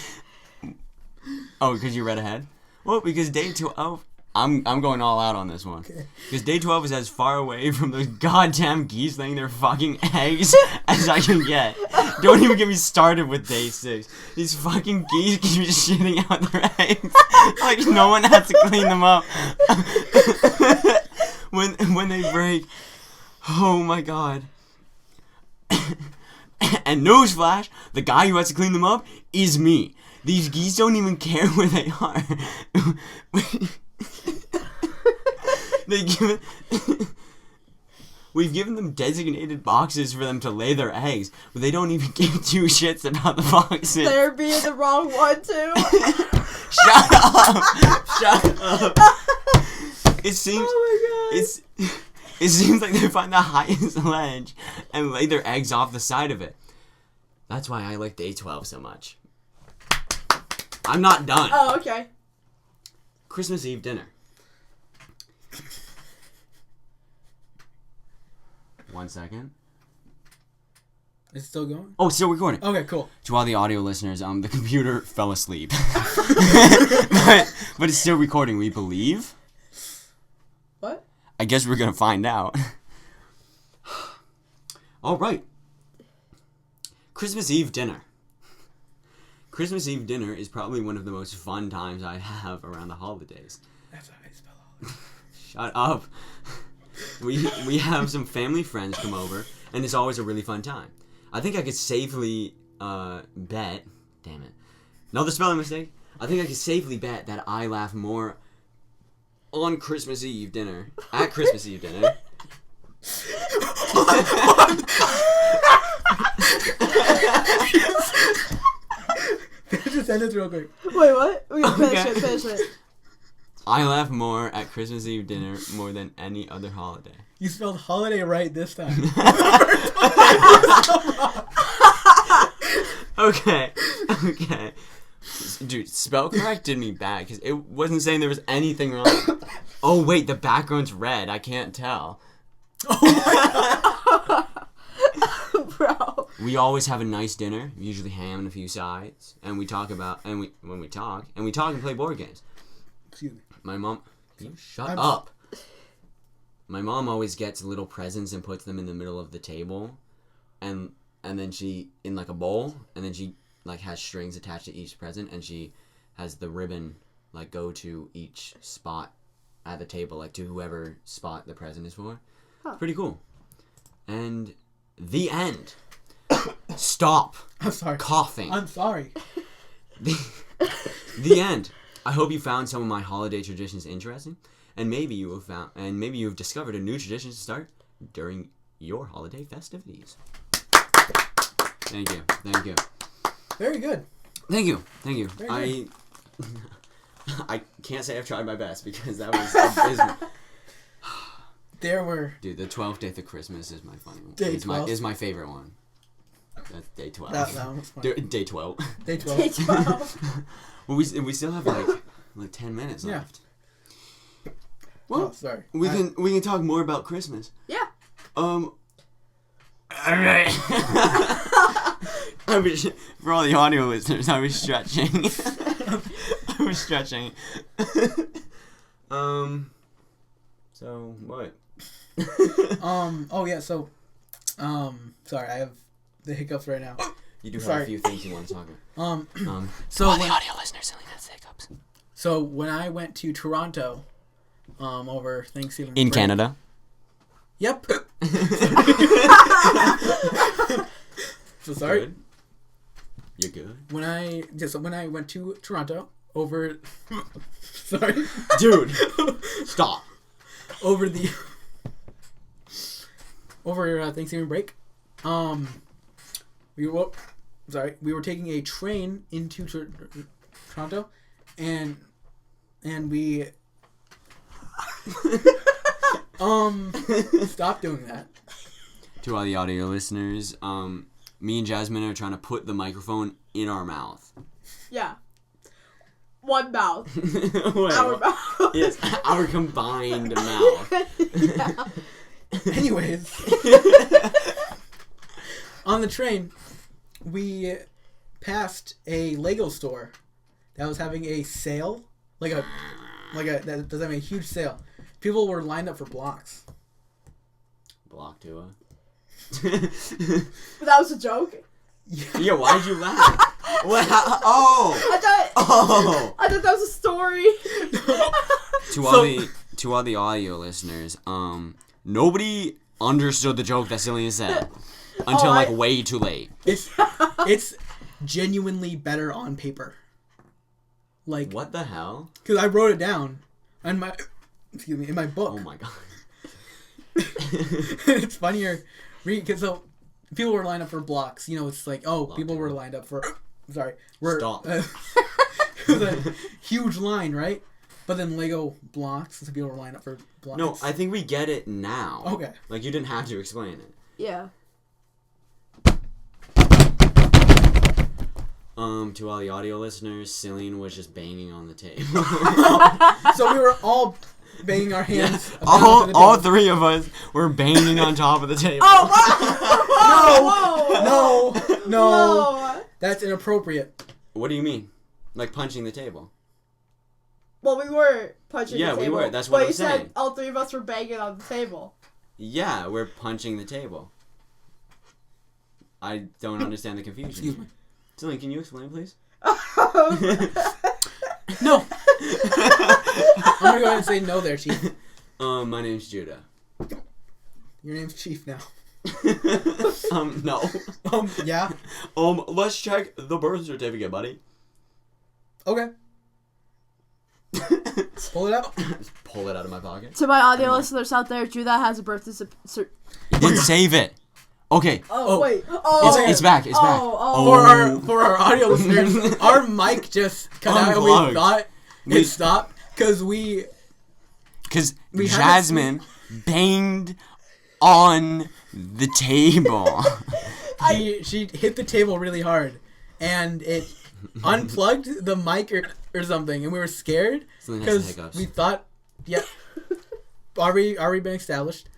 Oh, because you read ahead? Well, because day 12, I'm going all out on this one. Because day 12 is as far away from those goddamn geese laying their fucking eggs as I can get. Don't even get me started with day 6. These fucking geese keep shitting out their eggs. Like no one has to clean them up. when they break. Oh my god. And newsflash, the guy who has to clean them up is me. These geese don't even care where they are. We've given them designated boxes for them to lay their eggs, but they don't even give two shits about the boxes. They're being the wrong one too. Shut up! Shut up! It seems. Oh my god. It seems like they find the highest ledge and lay their eggs off the side of it. That's why I like day 12 so much. I'm not done. Oh, okay. Christmas Eve dinner. 1 second. Is it still going? Oh, it's still recording. Okay, cool. To all the audio listeners, the computer fell asleep. but it's still recording, we believe. What? I guess we're gonna find out. All right. Christmas Eve dinner. Christmas Eve dinner is probably one of the most fun times I have around the holidays. That's how I spell all. Shut up. We have some family friends come over, and it's always a really fun time. I think I could safely bet. Damn it. Another spelling mistake. I think I could safely bet that I laugh more on Christmas Eve dinner. At Christmas Eve dinner. Just end it real quick. Wait, what? We gotta Okay. finish it. I laugh more at Christmas Eve dinner more than any other holiday. You spelled holiday right this time. Okay. Dude, spell correct did me bad because it wasn't saying there was anything wrong. Oh, wait, the background's red. I can't tell. Bro. We always have a nice dinner, usually ham and a few sides, and we talk and play board games. Excuse me. My mom, can you shut up? My mom always gets little presents and puts them in the middle of the table, and then she in like a bowl, and then she like has strings attached to each present, and she has the ribbon like go to each spot at the table, like to whoever spot the present is for. Huh. It's pretty cool. And the end. Stop. I'm sorry. Coughing. I'm sorry. The end. I hope you found some of my holiday traditions interesting, and maybe you have discovered a new tradition to start during your holiday festivities. Thank you. Very good. Thank you. Very I can't say I've tried my best because that was abysmal. There were... Dude, the 12th day of Christmas is my funny one. Day 12. Is my favorite one. That's day 12. That one was funny. Day 12. Day 12. Day 12. Well, we still have like 10 minutes Yeah. left. Well, Oh, sorry. we can talk more about Christmas. Yeah. All right. I was, for all the audio listeners, I was stretching. I was stretching. So what? Oh yeah. So, sorry, I have the hiccups right now. You do have Sorry. a few things you want to talk about. So all the when, audio listeners, Cillian has hiccups. so when I went to Toronto, over Thanksgiving In break- Canada. Yep. So sorry. Good. You're good. When I went to Toronto over, sorry, Dude, stop. over Thanksgiving break, we were taking a train into Toronto, and we stop doing that. To all the audio listeners, me and Jazmin are trying to put the microphone in our mouth. Yeah. One mouth. Wait, Our mouth. yes, our combined mouth. Yeah. Anyways, on the train, we passed a Lego store that was having a sale, that was having a huge sale. People were lined up for blocks. Block to That was a joke. Yeah, why'd you laugh? What? Oh! I thought that was a story. To all the audio listeners, nobody understood the joke that Cillian said until way too late. It's genuinely better on paper. Like, What the hell? because I wrote it down in my book. Oh my god. It's funnier because people were lined up for blocks. You know, it's like, people were lined up for. Sorry, Stop. It was a huge line, right? But then Lego blocks, so people were lined up for blocks. No, I think we get it now. Okay. Like, you didn't have to explain it. Yeah. To all the audio listeners, Cillian was just banging on the table. So we were all banging our hands. down to the All table. three of us were banging on top of the table. Oh, whoa! No, Whoa! that's inappropriate. What do you mean? Like punching the table? Well, we were punching Yeah, the we table. were. That's what but I'm you said saying. all three of us were banging on the table. Yeah, we're punching the table. I don't understand the confusion. Excuse me. Cillian, can you explain, please? No. I'm gonna go ahead and say no there, Chief. My name's Judah. Your name's Chief now. No. Yeah. Let's check the birth certificate, buddy. Okay. Pull it out. Just pull it out of my pocket. To my audio listeners out there, Judah has a birthday Then save it. Okay. Oh, wait. Oh, It's back. It's back. For our audio listeners, our mic just cut out and we Unplugged. thought it stopped because Because We haven't Jazmin banged on the table. she hit the table really hard and it unplugged the mic or something, and we were scared Cillian has because the hiccups. we thought, yeah, are we been established?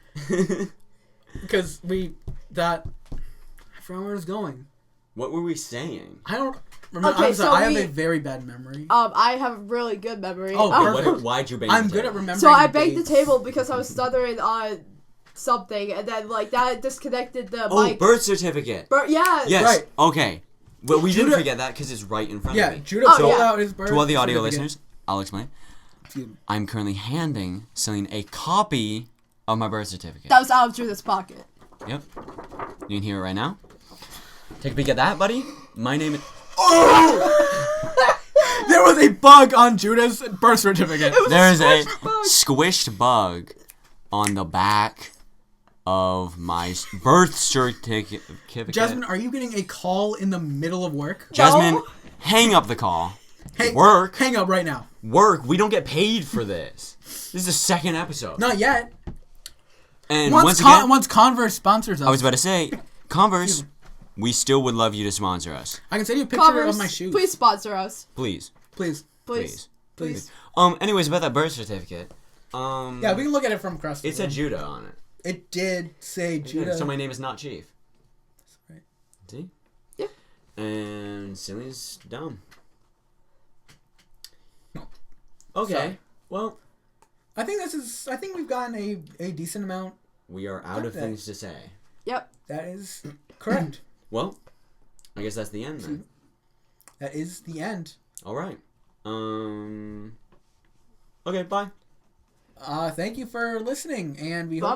Because we thought, I forgot where it was going. What were we saying? I don't remember. Okay, I'm sorry, so I have we- a very bad memory. I have a really good memory. Oh, perfect. Why'd you bang I'm the good at table? remembering. So I banged the dates. table because I was stuttering on something, and then that disconnected the Oh, mic. birth certificate. Yeah. Yes. Right. Okay. Well, we didn't Judah- forget that because it's right in front Yeah, of me. Judah Oh, pulled yeah. out his birth To all the audio certificate. listeners, I'll explain. Excuse me. I'm currently handing Cillian a copy of my birth certificate. That was out of Judah's pocket. Yep. You can hear it right now. Take a peek at that, buddy. My name is... There was a bug on Judah's birth certificate. There's a squished bug. squished bug on the back of my birth certificate. Jasmine, are you getting a call in the middle of work? Jasmine, No. hang up the call. Hey, Work. Hang up right now. Work. We don't get paid for this. This is the second episode. Not yet. And once again, Once Converse sponsors us, I was about to say, Converse, we still would love you to sponsor us. I can send you a picture Converse, of my shoes. please sponsor us. Please. Please. Please. Please. Anyways, about that birth certificate. Yeah, we can look at it from across the It said room. Judah on it. It did say Judah. So my name is not Chief. Right. See? And Cillian's dumb. Okay. Sorry. Well, I think we've gotten a decent amount. we are out of things to say. Yep. That is correct. Well, I guess that's the end then. That is the end. All right. Okay, bye. Thank you for listening, and we hope